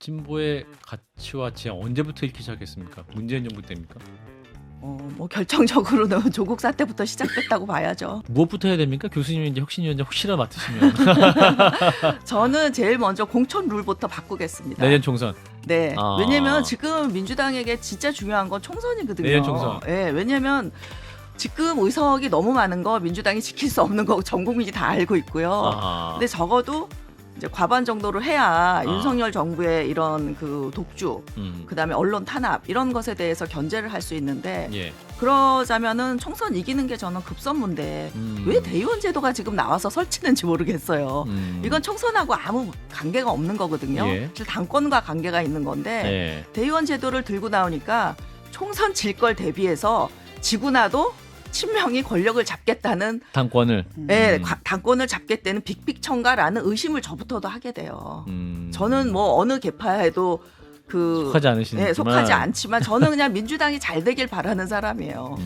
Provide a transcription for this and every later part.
진보의 가치와 지향 언제부터 읽기 시작했습니까? 문재인 정부 때입니까? 뭐 결정적으로는 조국 사태부터 시작됐다고 봐야죠. 무엇부터 해야 됩니까? 교수님이 이제 혁신위원장 혹시나 맡으시면 저는 제일 먼저 공천 룰부터 바꾸겠습니다. 내년 총선. 네. 아. 왜냐면 지금 민주당에게 진짜 중요한 건 총선이거든요. 내년 총선. 네, 왜냐면 지금 의석이 너무 많은 거 민주당이 지킬 수 없는 거 전 국민이 다 알고 있고요. 아하. 근데 적어도 이제 과반 정도로 해야 윤석열 정부의 이런 그 독주, 그다음에 언론 탄압 이런 것에 대해서 견제를 할 수 있는데 예. 그러자면은 총선 이기는 게 저는 급선무인데 왜 대의원 제도가 지금 나와서 설치는지 모르겠어요. 이건 총선하고 아무 관계가 없는 거거든요. 예. 사실 당권과 관계가 있는 건데 예. 대의원 제도를 들고 나오니까 총선 질 걸 대비해서 지고 나도 친명이 권력을 잡겠다는 당권을. 네, 당권을 잡겠다는 빅빅청가라는 의심을 저부터도 하게 돼요. 저는 뭐 어느 계파에도 속하지 않으시지만. 네, 속하지 않지만 저는 그냥 민주당이 잘 되길 바라는 사람이에요.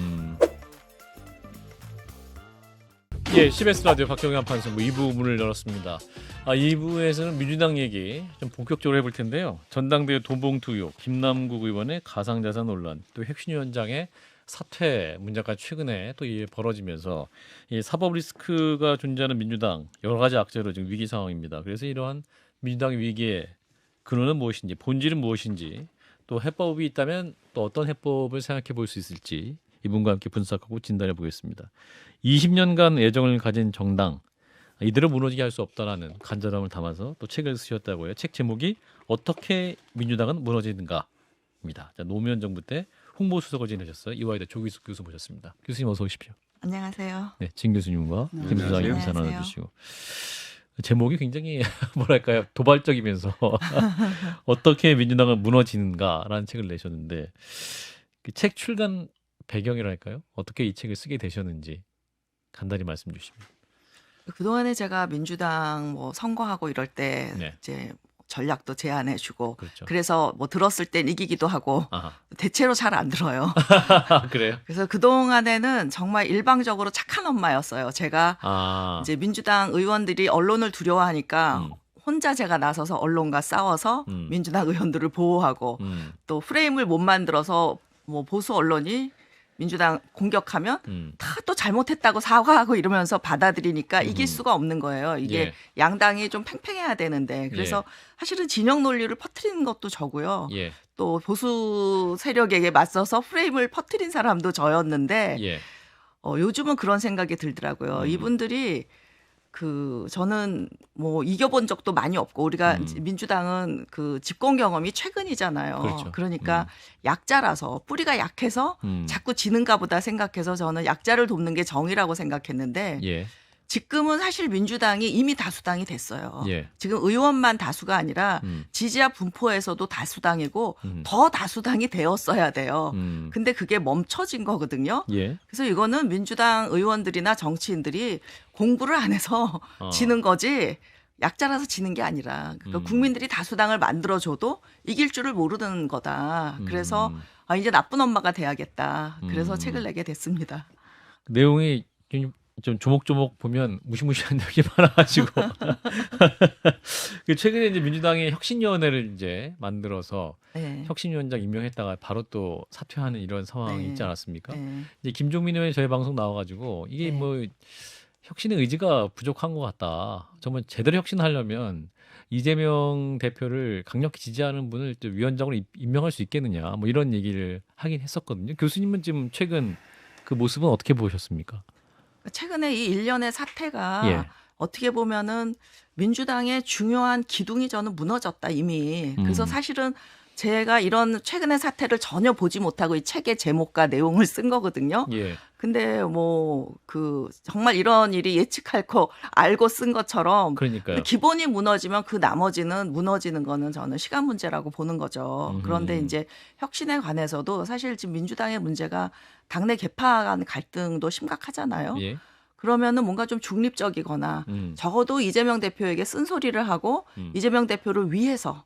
예, CBS 라디오 박경현 판사부 2부 문을 열었습니다. 2부에서는 민주당 얘기 좀 본격적으로 해볼 텐데요. 전당대회 돈봉투 의혹, 김남국 의원의 가상자산 논란, 또 혁신위원장의 사퇴 문제까지 최근에 또 이게 벌어지면서 이 사법 리스크가 존재하는 민주당 여러 가지 악재로 지금 위기 상황입니다. 그래서 이러한 민주당의 위기의 근원은 무엇인지, 본질은 무엇인지, 또 해법이 있다면 또 어떤 해법을 생각해 볼 수 있을지 이분과 함께 분석하고 진단해 보겠습니다. 20년간 애정을 가진 정당, 이대로 무너지게 할 수 없다라는 간절함을 담아서 또 책을 쓰셨다고요. 책 제목이 어떻게 민주당은 무너지는가입니다. 자, 노무현 정부 때 홍보수석을 지내셨어요. 이화여대 조기숙 교수 모셨습니다. 교수님 어서 오십시오. 안녕하세요. 네, 진 교수님과 네, 김 소장님 인사 안녕하세요. 나눠주시고 제목이 굉장히 뭐랄까요 도발적이면서 어떻게 민주당은 무너지는가라는 책을 내셨는데 그 책 출간 배경이랄까요? 어떻게 이 책을 쓰게 되셨는지 간단히 말씀 주시면. 그동안에 제가 민주당 뭐 선거하고 이럴 때 네. 이제 전략도 제안해주고 그렇죠. 그래서 뭐 들었을 땐 이기기도 하고 아하. 대체로 잘 안 들어요. 그래요? 그래서 그동안에는 정말 일방적으로 착한 엄마였어요. 제가 이제 민주당 의원들이 언론을 두려워하니까 혼자 제가 나서서 언론과 싸워서 민주당 의원들을 보호하고 또 프레임을 못 만들어서 뭐 보수 언론이 민주당 공격하면 다 또 잘못했다고 사과하고 이러면서 받아들이니까 이길 수가 없는 거예요. 이게 예. 양당이 좀 팽팽해야 되는데 그래서 사실은 진영 논리를 퍼뜨리는 것도 저고요. 예. 또 보수 세력에게 맞서서 프레임을 퍼뜨린 사람도 저였는데 예. 요즘은 그런 생각이 들더라고요. 이분들이 저는 뭐 이겨본 적도 많이 없고 우리가 민주당은 그 집권 경험이 최근이잖아요. 그렇죠. 그러니까 약자라서 뿌리가 약해서 자꾸 지는가 보다 생각해서 저는 약자를 돕는 게 정의라고 생각했는데 예. 지금은 사실 민주당이 이미 다수당이 됐어요. 예. 지금 의원만 다수가 아니라 지지자 분포에서도 다수당이고 더 다수당이 되었어야 돼요. 근데 그게 멈춰진 거거든요. 예. 그래서 이거는 민주당 의원들이나 정치인들이 공부를 안 해서 지는 거지 약자라서 지는 게 아니라 그러니까 국민들이 다수당을 만들어줘도 이길 줄을 모르는 거다. 그래서 이제 나쁜 엄마가 돼야겠다. 그래서 책을 내게 됐습니다. 내용이 좀 조목조목 보면 무시무시한 내용이 많아가지고 최근에 이제 민주당이 혁신위원회를 이제 만들어서 네. 혁신위원장 임명했다가 바로 또 사퇴하는 이런 상황이 네. 있지 않았습니까? 네. 이제 김종민 의원이 저희 방송 나와가지고 이게 네. 뭐 혁신의 의지가 부족한 것 같다. 정말 제대로 혁신하려면 이재명 대표를 강력히 지지하는 분을 또 위원장으로 임명할 수 있겠느냐, 뭐 이런 얘기를 하긴 했었거든요. 교수님은 지금 최근 그 모습은 어떻게 보셨습니까? 최근에 이 일련의 사태가 예. 어떻게 보면은 민주당의 중요한 기둥이 저는 무너졌다 이미. 그래서 사실은 제가 이런 최근의 사태를 전혀 보지 못하고 이 책의 제목과 내용을 쓴 거거든요. 예. 근데 뭐 정말 이런 일이 예측할 거 알고 쓴 것처럼 그러니까요. 기본이 무너지면 그 나머지는 무너지는 거는 저는 시간 문제라고 보는 거죠. 그런데 이제 혁신에 관해서도 사실 지금 민주당의 문제가 당내 개파 간 갈등도 심각하잖아요. 예. 그러면은 뭔가 좀 중립적이거나 적어도 이재명 대표에게 쓴소리를 하고 이재명 대표를 위해서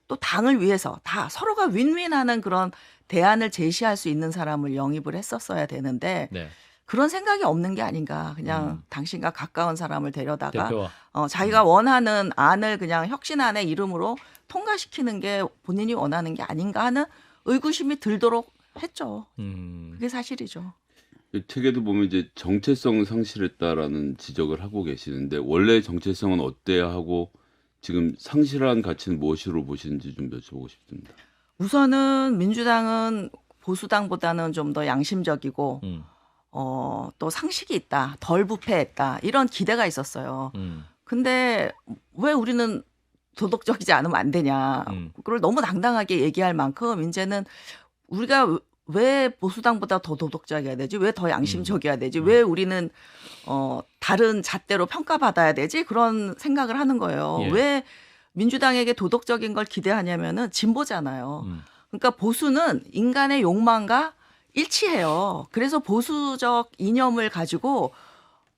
또 당을 위해서 다 서로가 윈윈하는 그런 대안을 제시할 수 있는 사람을 영입을 했었어야 되는데 네. 그런 생각이 없는 게 아닌가. 그냥 당신과 가까운 사람을 데려다가 대표와 자기가 원하는 안을 그냥 혁신안의 이름으로 통과시키는 게 본인이 원하는 게 아닌가 하는 의구심이 들도록 했죠. 그게 사실이죠. 책에도 보면 이제 정체성 상실했다라는 지적을 하고 계시는데 원래 정체성은 어때야 하고 지금 상실한 가치는 무엇으로 보시는지 좀 여쭤보고 싶습니다. 우선은 민주당은 보수당보다는 좀 더 양심적이고 또 상식이 있다, 덜 부패했다 이런 기대가 있었어요. 근데 왜 우리는 도덕적이지 않으면 안 되냐. 그걸 너무 당당하게 얘기할 만큼 이제는 우리가 왜 보수당보다 더 도덕적이어야 되지? 왜 더 양심적이어야 되지? 왜 우리는 다른 잣대로 평가받아야 되지? 그런 생각을 하는 거예요. 예. 왜 민주당에게 도덕적인 걸 기대하냐면은 진보잖아요. 그러니까 보수는 인간의 욕망과 일치해요. 그래서 보수적 이념을 가지고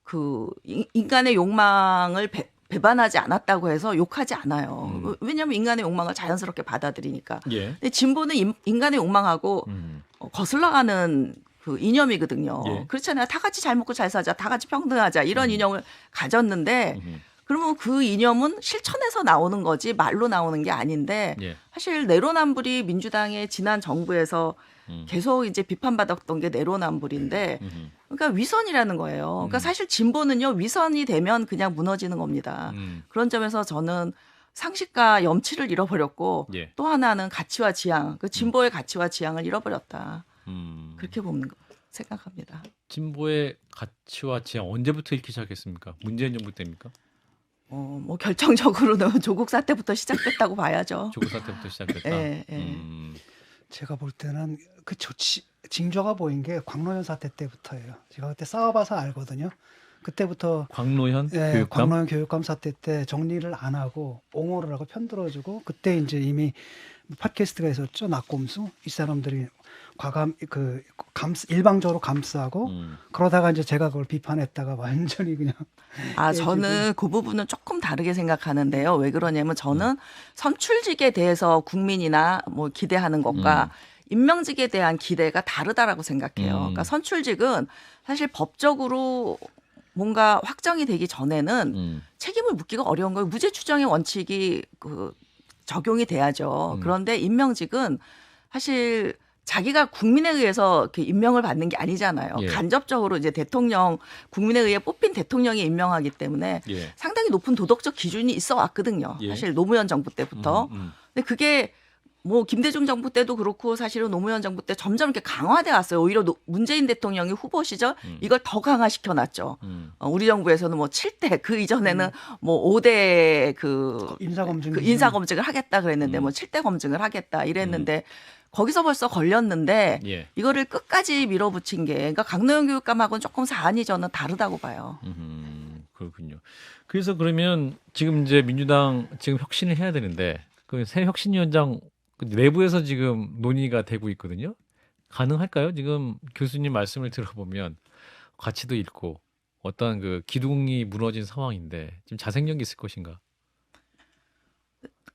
그 인간의 욕망을 배반하지 않았다고 해서 욕하지 않아요. 왜냐하면 인간의 욕망을 자연스럽게 받아들이니까. 예. 근데 진보는 인간의 욕망하고 거슬러가는 그 이념이거든요. 예. 그렇잖아요. 다 같이 잘 먹고 잘 사자, 다 같이 평등하자 이런 이념을 가졌는데 그러면 그 이념은 실천에서 나오는 거지 말로 나오는 게 아닌데 예. 사실 내로남불이 민주당의 지난 정부에서 계속 이제 비판받았던 게 내로남불인데 그러니까 위선이라는 거예요. 그러니까 사실 진보는요 위선이 되면 그냥 무너지는 겁니다. 그런 점에서 저는 상식과 염치를 잃어버렸고 예. 또 하나는 가치와 지향, 그 진보의 가치와 지향을 잃어버렸다. 그렇게 생각합니다. 진보의 가치와 지향 언제부터 잃기 시작했습니까? 문재인 정부 때입니까? 뭐 결정적으로는 조국 사태부터 시작됐다고 봐야죠. 조국 사태부터 시작됐다. 예, 예. 제가 볼 때는 그 징조가 보인 게 광노현 사태 때부터예요. 제가 그때 싸워봐서 알거든요. 그때부터 광노현 예, 교육감. 광노현 교육감 사태 때 정리를 안 하고 옹호를 하고 편들어주고 그때 이제 이미 팟캐스트가 있었죠. 낙곰수 이 사람들이 일방적으로 감싸고 그러다가 이제 제가 그걸 비판했다가 완전히 그냥 저는 그 부분은 조금 다르게 생각하는데요. 왜 그러냐면 저는 선출직에 대해서 국민이나 뭐 기대하는 것과 임명직에 대한 기대가 다르다라고 생각해요. 그러니까 선출직은 사실 법적으로 뭔가 확정이 되기 전에는 책임을 묻기가 어려운 거예요. 무죄 추정의 원칙이 적용이 돼야죠. 그런데 임명직은 사실 자기가 국민에 의해서 이렇게 임명을 받는 게 아니잖아요. 예. 간접적으로 이제 국민에 의해 뽑힌 대통령이 임명하기 때문에 예. 상당히 높은 도덕적 기준이 있어 왔거든요. 예. 사실 노무현 정부 때부터. 근데 그게 뭐 김대중 정부 때도 그렇고 사실은 노무현 정부 때 점점 이렇게 강화돼 왔어요. 오히려 문재인 대통령이 후보 시절 이걸 더 강화시켜 놨죠. 우리 정부에서는 뭐 7대 그 이전에는 뭐 5대 인사검증을 하겠다 그랬는데 뭐 7대 검증을 하겠다 이랬는데 거기서 벌써 걸렸는데 예. 이거를 끝까지 밀어붙인 게 그러니까 강노현 교육감하고는 조금 사안이 저는 다르다고 봐요. 그렇군요. 그래서 그러면 지금 이제 민주당 지금 혁신을 해야 되는데 그 새 혁신위원장 내부에서 지금 논의가 되고 있거든요. 가능할까요? 지금 교수님 말씀을 들어보면 가치도 잃고 어떤 그 기둥이 무너진 상황인데 지금 자생력이 있을 것인가?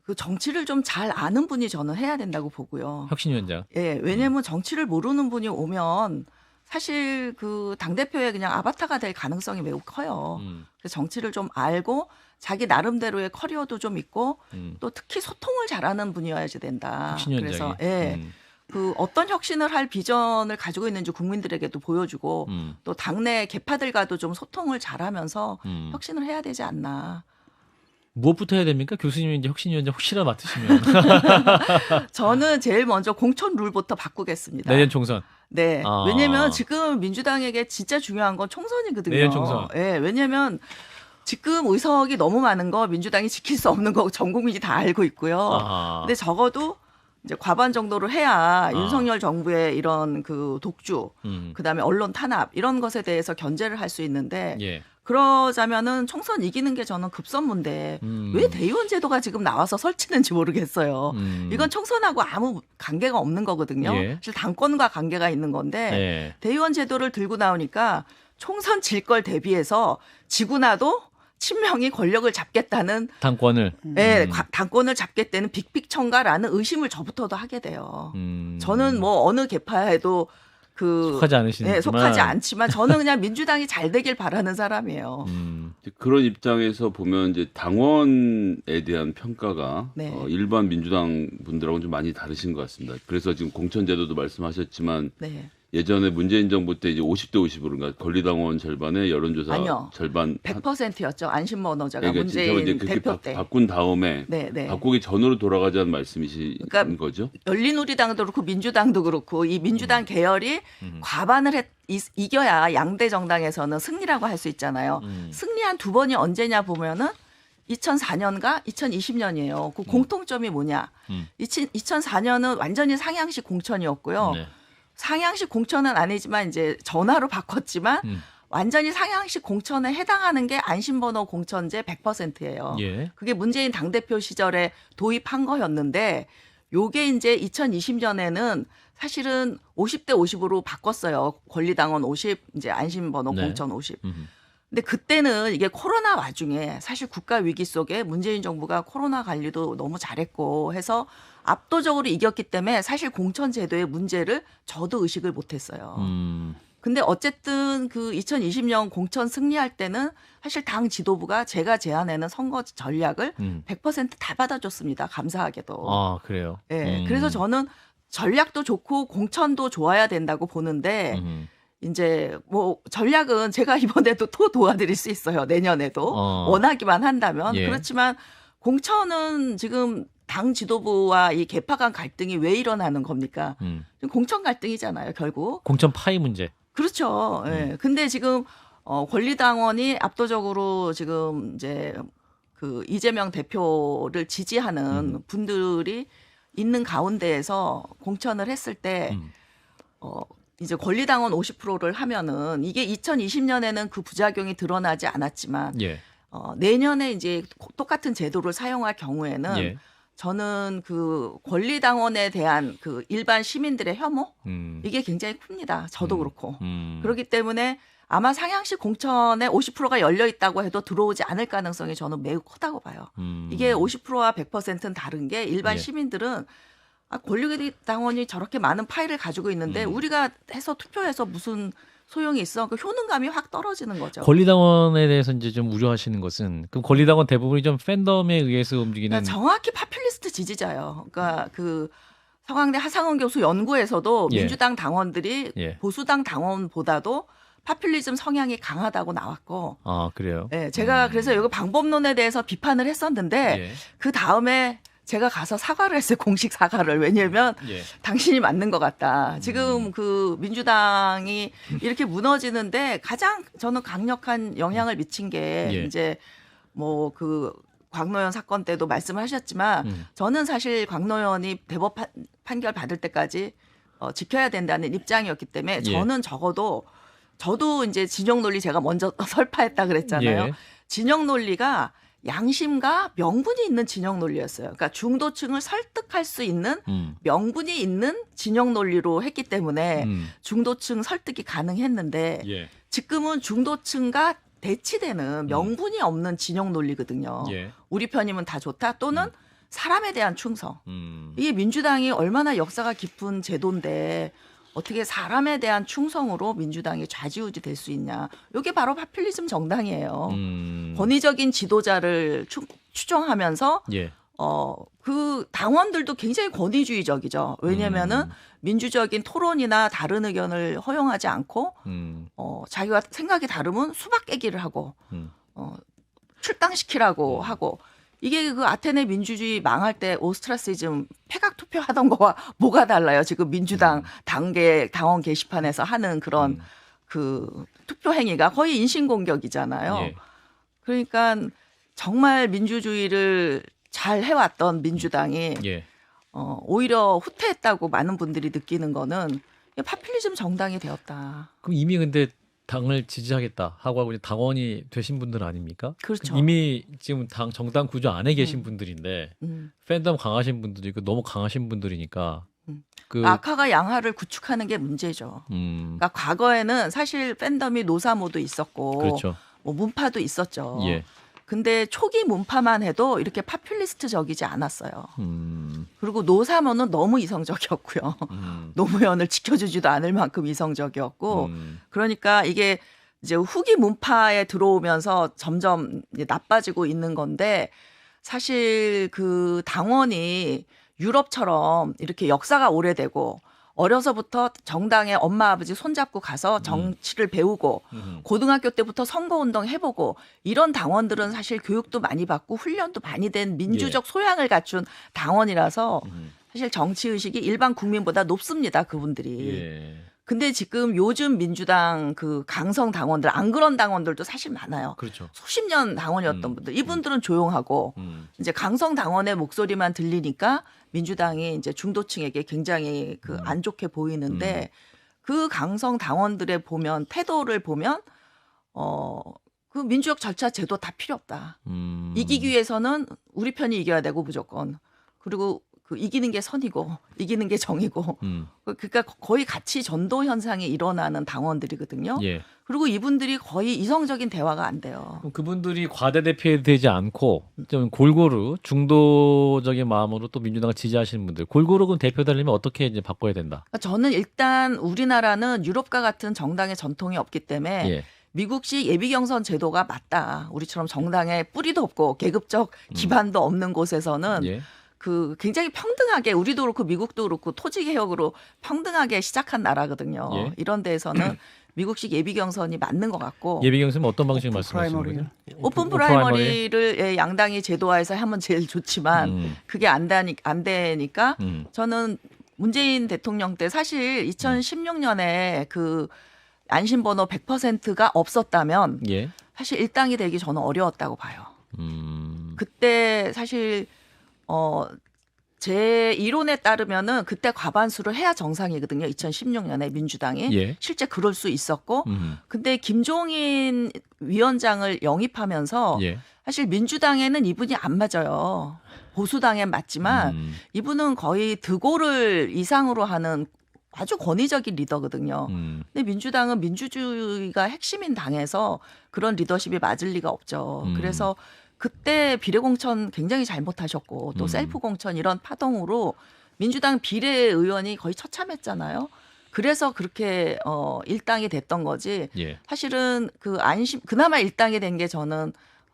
그 정치를 좀 잘 아는 분이 저는 해야 된다고 보고요. 혁신위원장. 예, 왜냐하면 정치를 모르는 분이 오면 사실 그 당대표의 그냥 아바타가 될 가능성이 매우 커요. 그래서 정치를 좀 알고 자기 나름대로의 커리어도 좀 있고 또 특히 소통을 잘하는 분이어야지 된다. 혁신위원장이. 그래서 그 어떤 혁신을 할 비전을 가지고 있는지 국민들에게도 보여주고 또 당내 계파들과도 좀 소통을 잘하면서 혁신을 해야 되지 않나. 무엇부터 해야 됩니까? 교수님이 이제 혁신위원장 혹시나 맡으시면 저는 제일 먼저 공천 룰부터 바꾸겠습니다. 내년 총선. 네. 왜냐하면 지금 민주당에게 진짜 중요한 건 총선이거든요. 내년 총선. 네. 왜냐하면 지금 의석이 너무 많은 거 민주당이 지킬 수 없는 거 전 국민이 다 알고 있고요. 근데 적어도 이제 과반 정도를 해야 윤석열 정부의 이런 그 독주, 그다음에 언론 탄압 이런 것에 대해서 견제를 할 수 있는데 예. 그러자면은 총선 이기는 게 저는 급선무인데 왜 대의원 제도가 지금 나와서 설치는지 모르겠어요. 이건 총선하고 아무 관계가 없는 거거든요. 예. 사실 당권과 관계가 있는 건데 예. 대의원 제도를 들고 나오니까 총선 질 걸 대비해서 지고 나도 친명이 권력을 잡겠다는 당권을. 네, 당권을 잡겠다는 빅빅청가라는 의심을 저부터도 하게 돼요. 저는 뭐 어느 계파에도 속하지 않으시지만 네, 속하지 않지만 저는 그냥 민주당이 잘 되길 바라는 사람이에요. 그런 입장에서 보면 이제 당원에 대한 평가가 네. 일반 민주당 분들하고는 좀 많이 다르신 것 같습니다. 그래서 지금 공천제도도 말씀하셨지만 네. 예전에 문재인 정부 때 이제 50대 50으로 그러니까 권리당원 절반에 여론조사 아니요. 절반 100%였죠. 안심번호제가 그러니까 문재인 이제 그렇게 대표 때. 바꾼 다음에 네, 네. 바꾸기 전으로 돌아가자는 말씀이신 그러니까 거죠? 열린우리당도 그렇고 민주당도 그렇고 이 민주당 계열이 과반을 이겨야 양대 정당에서는 승리라고 할 수 있잖아요. 승리한 두 번이 언제냐 보면은 2004년과 2020년이에요. 그 공통점이 뭐냐? 2004년은 완전히 상향식 공천이었고요. 네. 상향식 공천은 아니지만 이제 전화로 바꿨지만 완전히 상향식 공천에 해당하는 게 안심번호 공천제 100%예요. 예. 그게 문재인 당대표 시절에 도입한 거였는데 요게 이제 2020년에는 사실은 50대 50으로 바꿨어요. 권리당원 50, 이제 안심번호 네. 공천 50. 근데 그때는 이게 코로나 와중에 사실 국가 위기 속에 문재인 정부가 코로나 관리도 너무 잘했고 해서 압도적으로 이겼기 때문에 사실 공천 제도의 문제를 저도 의식을 못했어요. 근데 어쨌든 그 2020년 공천 승리할 때는 사실 당 지도부가 제가 제안하는 선거 전략을 100%다 받아줬습니다. 감사하게도. 아, 그래요. 네, 그래서 저는 전략도 좋고 공천도 좋아야 된다고 보는데 이제 뭐 전략은 제가 이번에도 또 도와드릴 수 있어요. 내년에도 원하기만 한다면. 예. 그렇지만 공천은 지금 당 지도부와 이 계파 간 갈등이 왜 일어나는 겁니까? 공천 갈등이잖아요, 결국. 공천 파이 문제. 그렇죠. 예. 근데 지금 권리당원이 압도적으로 지금 이제 그 이재명 대표를 지지하는 분들이 있는 가운데에서 공천을 했을 때 이제 권리당원 50%를 하면은 이게 2020년에는 그 부작용이 드러나지 않았지만 예. 내년에 이제 똑같은 제도를 사용할 경우에는 예. 저는 그 권리당원에 대한 그 일반 시민들의 혐오 이게 굉장히 큽니다. 저도 그렇고 그렇기 때문에 아마 상향식 공천에 50%가 열려 있다고 해도 들어오지 않을 가능성이 저는 매우 크다고 봐요. 이게 50%와 100%는 다른 게 일반 예. 시민들은 권리당원이 저렇게 많은 파일을 가지고 있는데 우리가 해서 투표해서 무슨 소용이 있어? 그 효능감이 확 떨어지는 거죠. 권리당원에 대해서 이제 좀 우려하시는 것은 그럼 권리당원 대부분이 좀 팬덤에 의해서 움직이는 그러니까 정확히 파퓰리스트 지지자예요. 그러니까 그 서강대 하상원 교수 연구에서도 예. 민주당 당원들이 예. 보수당 당원보다도 파퓰리즘 성향이 강하다고 나왔고. 아, 그래요? 네, 제가 그래서 여기 방법론에 대해서 비판을 했었는데 예. 그 다음에 제가 가서 사과를 했어요. 공식 사과를. 왜냐하면 예. 당신이 맞는 것 같다. 지금 그 민주당이 이렇게 무너지는데 가장 저는 강력한 영향을 미친 게 예. 이제 뭐 그 광노현 사건 때도 말씀하셨지만 저는 사실 광노현이 대법 판결 받을 때까지 지켜야 된다는 입장이었기 때문에 예. 저는 적어도 저도 이제 진영 논리 제가 먼저 설파했다 그랬잖아요. 예. 진영 논리가 양심과 명분이 있는 진영 논리였어요. 그러니까 중도층을 설득할 수 있는 명분이 있는 진영 논리로 했기 때문에 중도층 설득이 가능했는데 예. 지금은 중도층과 대치되는 명분이 없는 진영 논리거든요. 예. 우리 편이면 다 좋다 또는 사람에 대한 충성. 음. 이게 민주당이 얼마나 역사가 깊은 제도인데 어떻게 사람에 대한 충성으로 민주당이 좌지우지 될 수 있냐. 이게 바로 파퓰리즘 정당이에요. 권위적인 지도자를 추종하면서 예. 그 당원들도 굉장히 권위주의적이죠. 왜냐면은 민주적인 토론이나 다른 의견을 허용하지 않고 자기가 생각이 다르면 수박 깨기를 하고 출당시키라고 하고 이게 그 아테네 민주주의 망할 때 오스트라시즘 패각 투표하던 거와 뭐가 달라요? 지금 민주당 당원 게시판에서 하는 그런 그 투표 행위가 거의 인신공격이잖아요. 예. 그러니까 정말 민주주의를 잘 해왔던 민주당이 예. 오히려 후퇴했다고 많은 분들이 느끼는 거는 파퓰리즘 정당이 되었다. 그럼 이미 근데 당을 지지하겠다 하고 이제 당원이 되신 분들 아닙니까? 그렇죠. 이미 지금 정당 구조 안에 계신 분들인데 팬덤 강하신 분들이고 너무 강하신 분들이니까 그 악화가 양화를 구축하는 게 문제죠. 그러니까 과거에는 사실 팬덤이 노사모도 있었고 그렇죠. 뭐 문파도 있었죠. 예. 근데 초기 문파만 해도 이렇게 파퓰리스트적이지 않았어요. 그리고 노사모는 너무 이성적이었고요. 노무현을 지켜주지도 않을 만큼 이성적이었고 그러니까 이게 이제 후기 문파에 들어오면서 점점 이제 나빠지고 있는 건데 사실 그 당원이 유럽처럼 이렇게 역사가 오래되고 어려서부터 정당에 엄마 아버지 손잡고 가서 정치를 배우고 고등학교 때부터 선거운동 해보고 이런 당원들은 사실 교육도 많이 받고 훈련도 많이 된 민주적 소양을 갖춘 당원이라서 사실 정치의식이 일반 국민보다 높습니다. 그분들이. 예. 근데 지금 요즘 민주당 그 강성 당원들 안 그런 당원들도 사실 많아요. 그렇죠. 수십 년 당원이었던 분들 이분들은 조용하고 이제 강성 당원의 목소리만 들리니까 민주당이 이제 중도층에게 굉장히 그 안 좋게 보이는데 그 강성 당원들의 보면 태도를 보면 그 민주적 절차 제도 다 필요 없다. 이기기 위해서는 우리 편이 이겨야 되고 무조건. 그리고 그 이기는 게 선이고 이기는 게 정이고 그러니까 거의 같이 전도 현상이 일어나는 당원들이거든요. 예. 그리고 이분들이 거의 이성적인 대화가 안 돼요. 그럼 그분들이 과대대표되지 않고 좀 골고루 중도적인 마음으로 또 민주당을 지지하시는 분들 골고루 그럼 대표 되려면 어떻게 이제 바꿔야 된다? 그러니까 저는 일단 우리나라는 유럽과 같은 정당의 전통이 없기 때문에 예. 미국식 예비경선 제도가 맞다. 우리처럼 정당에 뿌리도 없고 계급적 기반도 없는 곳에서는 예. 그 굉장히 평등하게 우리도 그렇고 미국도 그렇고 토지 개혁으로 평등하게 시작한 나라거든요. 예. 이런 데에서는 미국식 예비 경선이 맞는 것 같고 예비 경선은 어떤 방식 말씀하시는 프라이머리. 거죠? 오픈 프라이머리를 예, 양당이 제도화해서 하면 제일 좋지만 그게 안 되니까 저는 문재인 대통령 때 사실 2016년에 그 안심번호 100%가 없었다면 예. 사실 일당이 되기 저는 어려웠다고 봐요. 그때 사실 제 이론에 따르면은 그때 과반수를 해야 정상이거든요. 2016년에 민주당이 예. 실제 그럴 수 있었고, 근데 김종인 위원장을 영입하면서 예. 사실 민주당에는 이분이 안 맞아요. 보수당엔 맞지만 이분은 거의 드골을 이상으로 하는 아주 권위적인 리더거든요. 근데 민주당은 민주주의가 핵심인 당에서 그런 리더십이 맞을 리가 없죠. 그래서 그때 비례공천 굉장히 잘못하셨고 또 셀프 공천 이런 파동으로 민주당 비례의원이 거의 처참했잖아요. 그래서 그렇게 일당이 됐던 거지. 예. 사실은 그나마 일당이 된 게 저는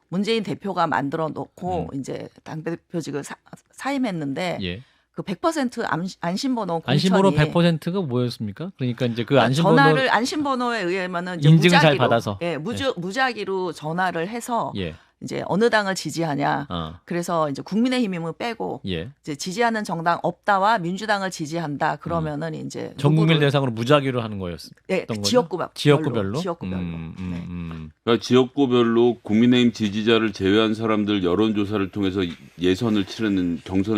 문재인 대표가 만들어 놓고 이제 당대표직을 사임했는데 예. 그 100% 안심번호 공천이 안심번호 100%가 뭐였습니까? 그러니까 이제 그 안심번호 전화를 안심번호에 의하면은 이제 인증을 잘 무작위로, 받아서 예, 무작위로 전화를 해서 예. 이제 어느 당을 지지하냐. 그래서 이제 국민의힘을 빼고 예. 이제 지지하는 정당 없다와 민주당을 지지한다. 그러면은 이제 전 국민 누구를- 대상으로 무작위로 하는 거였던 네, 거죠? 지역구별로. 지역구별로. 지역구별로. 네. 그러니까 지역구별로 국민의힘 지지자를 제외한 사람들 여론조사를 통해서 경선을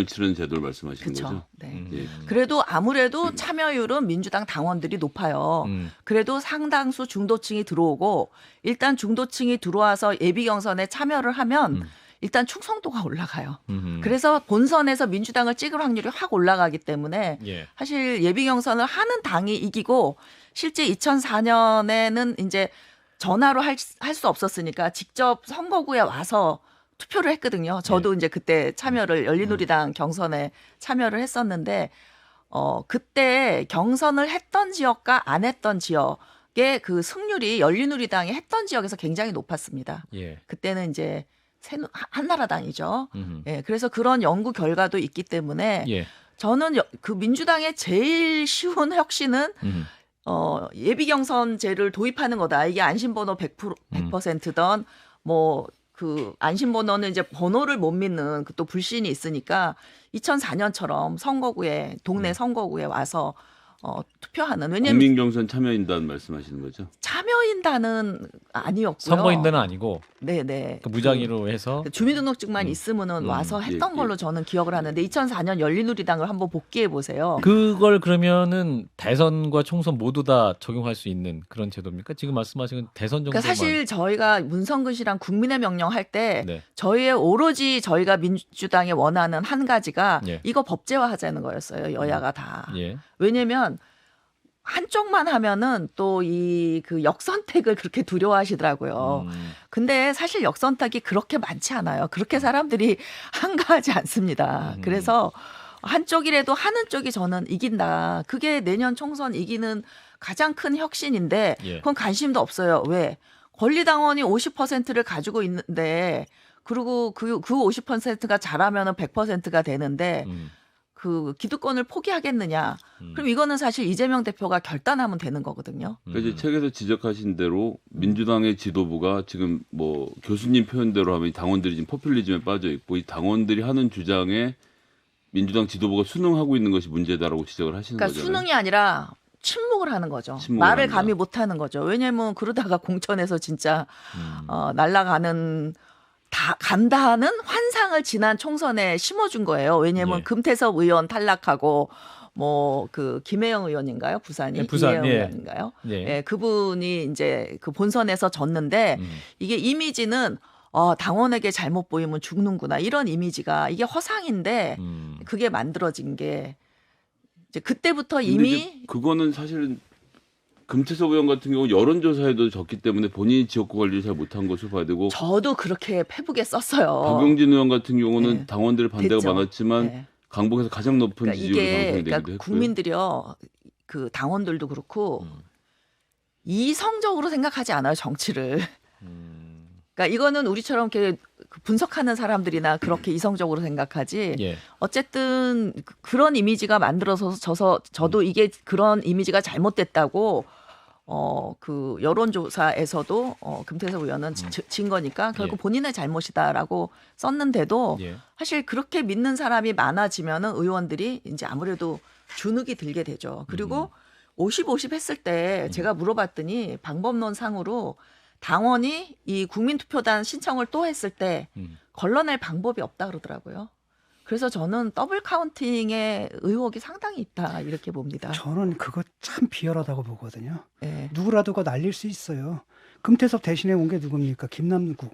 치르는 제도를 말씀하시는 거죠? 그렇죠. 네. 예. 그래도 아무래도 참여율은 민주당 당원들이 높아요. 그래도 상당수 중도층이 들어오고 일단 중도층이 들어와서 예비 경선에 참여를 하면 일단 충성도가 올라가요. 그래서 본선에서 민주당을 찍을 확률이 확 올라가기 때문에 예. 사실 예비 경선을 하는 당이 이기고 실제 2004년에는 이제 전화로 할 수 없었으니까 직접 선거구에 와서 투표를 했거든요. 저도 이제 그때 참여를 열린우리당 경선에 참여를 했었는데 그때 경선을 했던 지역과 안 했던 지역의 그 승률이 열린우리당이 했던 지역에서 굉장히 높았습니다. 예. 그때는 이제 한나라당이죠. 예, 그래서 그런 연구 결과도 있기 때문에 예. 저는 그 민주당의 제일 쉬운 혁신은 예비 경선제를 도입하는 거다. 이게 안심번호 100%던 뭐 그 안심번호는 이제 번호를 못 믿는 그 또 불신이 있으니까 2004년처럼 선거구에 동네 선거구에 와서 투표하는 왜냐하면 국민경선 참여인단 말씀하시는 거죠? 참여인단은 아니었고요. 선거인단은 아니고 네네. 그 무작위로 해서 주민등록증만 있으면은 와서 했던 예, 걸로 저는 기억을 하는데 2004년 열린우리당을 한번 복귀해 보세요. 그걸 그러면은 대선과 총선 모두 다 적용할 수 있는 그런 제도입니까? 지금 말씀하신 대선 정도만. 그러니까 사실 저희가 문성근 씨랑 국민의 명령 할 때 네. 오로지 저희가 민주당이 원하는 한 가지가 예. 이거 법제화하자는 거였어요. 여야가 다. 예. 왜냐면 한쪽만 하면은 또 이 그 역선택을 그렇게 두려워하시더라고요. 근데 사실 역선택이 그렇게 많지 않아요. 그렇게 사람들이 한가하지 않습니다. 그래서 한쪽이라도 하는 쪽이 저는 이긴다. 그게 내년 총선 이기는 가장 큰 혁신인데 그건 관심도 없어요. 왜? 권리당원이 50%를 가지고 있는데 그리고 그 50%가 잘하면은 100%가 되는데 그 기득권을 포기하겠느냐. 그럼 이거는 사실 이재명 대표가 결단하면 되는 거거든요. 그러니까 이제 책에서 지적하신 대로 민주당의 지도부가 지금 뭐 교수님 표현대로 하면 당원들이 지금 포퓰리즘에 빠져 있고 이 당원들이 하는 주장에 민주당 지도부가 순응하고 있는 것이 문제다라고 지적을 하시는 그러니까 거잖아요. 순응이 아니라 침묵을 하는 거죠. 침묵을 말을 한다. 감히 못 하는 거죠. 왜냐면 그러다가 공천에서 진짜 날아가는 다 간다 하는 환상을 지난 총선에 심어준 거예요. 왜냐면 예. 금태섭 의원 탈락하고 뭐 그 김혜영 의원인가요? 부산이? 네, 부산, 김혜영 예. 의원인가요? 예. 예, 그분이 이제 그 본선에서 졌는데 이게 이미지는 당원에게 잘못 보이면 죽는구나 이런 이미지가 이게 허상인데 그게 만들어진 게 이제 그때부터 근데 이미 이제 그거는 사실은 금태섭 의원 같은 경우 여론조사에도 졌기 때문에 본인이 지역구 관리를 잘 못한 것으로 봐야 되고 저도 그렇게 페북에 썼어요. 박용진 의원 같은 경우는 네. 당원들의 반대가 됐죠. 많았지만 네. 강북에서 가장 높은 그러니까 지지율로 이게 당선이 되기도 그러니까 했고요. 국민들이요, 그 당원들도 그렇고 이성적으로 생각하지 않아요 정치를. 그러니까 이거는 우리처럼 이렇게 분석하는 사람들이나 그렇게 이성적으로 생각하지. 예. 어쨌든 그런 이미지가 만들어서 저도 이게 그런 이미지가 잘못됐다고. 그 여론조사에서도 금태섭 의원은 진 거니까 결국 예. 본인의 잘못이다라고 썼는데도 예. 사실 그렇게 믿는 사람이 많아지면은 의원들이 이제 아무래도 주눅이 들게 되죠. 그리고 50-50 했을 때 제가 물어봤더니 방법론상으로 당원이 이 국민투표단 신청을 또 했을 때 걸러낼 방법이 없다 그러더라고요. 그래서 저는 더블 카운팅의 의혹이 상당히 있다 이렇게 봅니다. 저는 그거 참 비열하다고 보거든요. 네. 누구라도 그거 날릴 수 있어요. 금태섭 대신에 온 게 누굽니까? 김남국.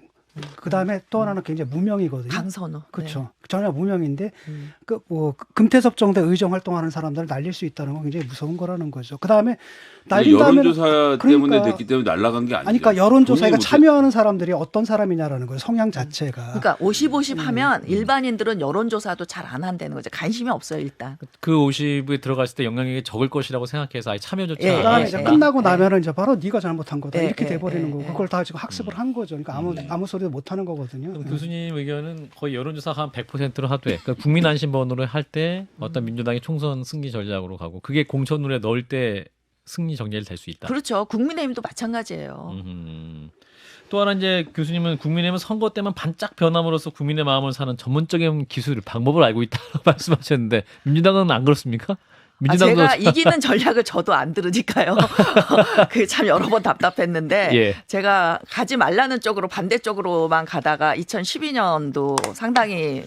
그 다음에 또 하나는 굉장히 무명이거든요. 강선우. 그렇죠. 전혀 무명인데 음. 그 뭐 금태섭 정도의 의정 활동하는 사람들을 날릴 수 있다는 건 굉장히 무서운 거라는 거죠. 그 다음에 날린다면 여론조사 때문에 됐기 때문에 날아간 게 아니죠. 아니, 그러니까 여론조사에 본인이 참여하는 사람들이 어떤 사람이냐라는 거예요. 성향 자체가. 그러니까 50-50 하면 일반인들은 여론조사도 잘 안 한다는 거죠. 관심이 없어요 일단. 그 50에 들어갔을 때 영향력이 적을 것이라고 생각해서 아예 참여조차 예, 그다음에 안 이제 했다. 끝나고 나면은 이제 바로 네가 잘못한 거다 예, 이렇게 예, 돼버리는 예, 거고 예. 그걸 다 지금 학습을 한 거죠. 그러니까 아무 소리도 못 하는 거거든요. 교수님 의견은 거의 여론조사 한 100%로 하되 그러니까 국민안심번호를 할 때 어떤 민주당이 총선 승리 전략으로 가고 그게 공천룰에 넣을 때 승리 정리를 될 수 있다. 그렇죠. 국민의힘도 마찬가지예요. 또 하나 이제 교수님은 국민의힘은 선거 때만 반짝 변함으로써 국민의 마음을 사는 전문적인 기술 방법을 알고 있다고 말씀하셨는데 민주당은 안 그렇습니까? 민주당도 제가 이기는 전략을 저도 안 들으니까요. 그게 참 여러 번 답답했는데 예. 제가 가지 말라는 쪽으로 반대쪽으로만 가다가 2012년도 상당히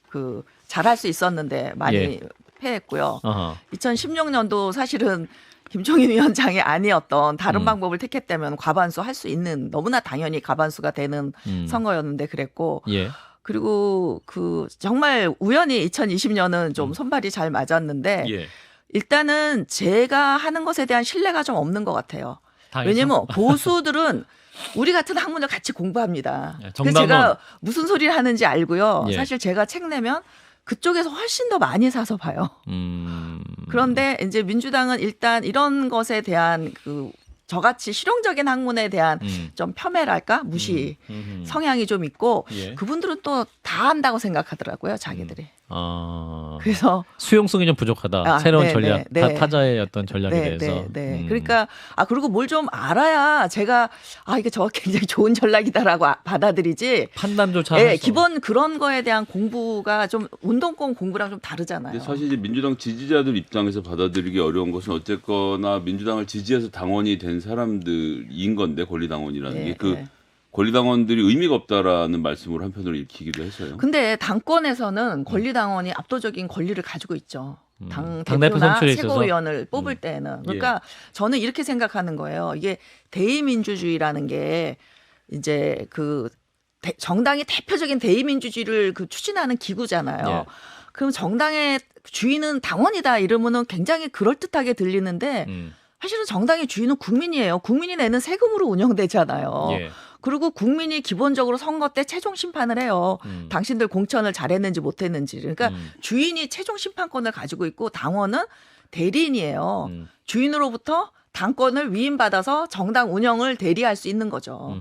그 잘할 수 있었는데 많이 예. 패했고요. 어허. 2016년도 사실은 김종인 위원장이 아니었던 다른 방법을 택했다면 과반수 할 수 있는 너무나 당연히 과반수가 되는 선거였는데 그랬고 예. 그리고 그 정말 우연히 2020년은 좀 손발이 잘 맞았는데 예. 일단은 제가 하는 것에 대한 신뢰가 좀 없는 것 같아요. 당에서? 왜냐면 보수들은 우리 같은 학문을 같이 공부합니다. 예, 그래서 정당론. 제가 무슨 소리를 하는지 알고요. 예. 사실 제가 책 내면 그쪽에서 훨씬 더 많이 사서 봐요. 그런데 이제 민주당은 일단 이런 것에 대한 그 저같이 실용적인 학문에 대한 좀 폄훼랄까 무시 성향이 좀 있고 예. 그분들은 또 다 한다고 생각하더라고요 자기들이. 그래서 수용성이 좀 부족하다. 아, 새로운 네, 전략, 네, 네. 타자의 어떤 전략에 대해서. 네. 그러니까 그리고 뭘 좀 알아야 제가 이게 저 굉장히 좋은 전략이다라고 받아들이지. 판단조차. 네, 해서. 기본 그런 거에 대한 공부가 좀 운동권 공부랑 좀 다르잖아요. 근데 사실 이제 민주당 지지자들 입장에서 받아들이기 어려운 것은 어쨌거나 민주당을 지지해서 당원이 된 사람들인 건데 권리당원이라는 게 그 권리당원들이 의미가 없다라는 말씀으로 한편으로 읽히기도 했어요. 근데 당권에서는 권리당원이 압도적인 권리를 가지고 있죠. 당대표 대표나 선출에 있어서. 최고위원을 뽑을 때는. 그러니까 저는 이렇게 생각하는 거예요. 이게 대의민주주의라는 게 이제 그 정당이 대표적인 대의민주주의를 그 추진하는 기구잖아요. 예. 그럼 정당의 주인은 당원이다 이러면은 굉장히 그럴듯하게 들리는데 사실은 정당의 주인은 국민이에요. 국민이 내는 세금으로 운영되잖아요. 예. 그리고 국민이 기본적으로 선거 때 최종 심판을 해요. 당신들 공천을 잘했는지 못했는지. 그러니까 주인이 최종 심판권을 가지고 있고 당원은 대리인이에요. 주인으로부터 당권을 위임받아서 정당 운영을 대리할 수 있는 거죠.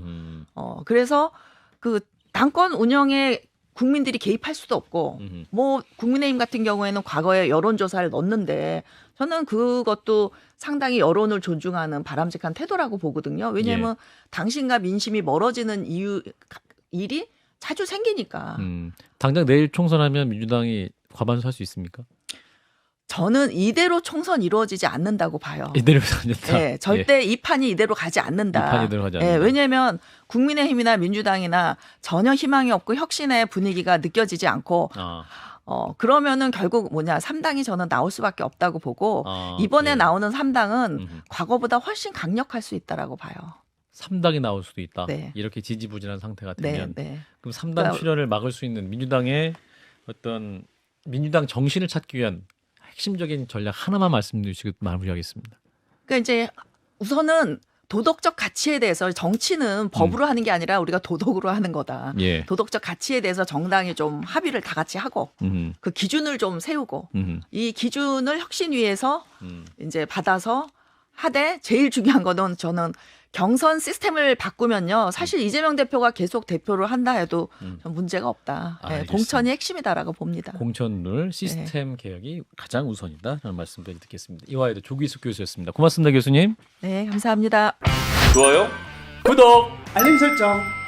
그래서 그 당권 운영에 국민들이 개입할 수도 없고 뭐 국민의힘 같은 경우에는 과거에 여론조사를 넣었는데 저는 그것도 상당히 여론을 존중하는 바람직한 태도라고 보거든요. 왜냐하면 당신과 민심이 멀어지는 일이 자주 생기니까. 당장 내일 총선하면 민주당이 과반수 할 수 있습니까? 저는 이대로 총선 이루어지지 않는다고 봐요. 이대로 가겠다. 네, 절대 이 판이 이대로 가지 않는다. 이 판이 이대로 가지 않는다. 왜냐하면 국민의힘이나 민주당이나 전혀 희망이 없고 혁신의 분위기가 느껴지지 않고 그러면은 결국 뭐냐 3당이 저는 나올 수밖에 없다고 보고 이번에 나오는 3당은 과거보다 훨씬 강력할 수 있다라고 봐요. 3당이 나올 수도 있다. 네. 이렇게 지지부진한 상태가 되면 네. 그럼 3당 출현을 막을 수 있는 민주당의 어떤 민주당 정신을 찾기 위한 핵심적인 전략 하나만 말씀해 주시고 마무리하겠습니다. 그러니까 이제 우선은 도덕적 가치에 대해서 정치는 법으로 하는 게 아니라 우리가 도덕으로 하는 거다. 예. 도덕적 가치에 대해서 정당이 좀 합의를 다 같이 하고 그 기준을 좀 세우고 이 기준을 혁신 위해서 이제 받아서 하되 제일 중요한 거는 저는 경선 시스템을 바꾸면요. 사실 이재명 대표가 계속 대표를 한다 해도 좀 문제가 없다. 네, 공천이 핵심이다라고 봅니다. 공천룰 시스템 개혁이 가장 우선이다라는 말씀까지 듣겠습니다. 이화여대 조기숙 교수였습니다. 고맙습니다, 교수님. 네, 감사합니다. 좋아요, 구독, 알림 설정.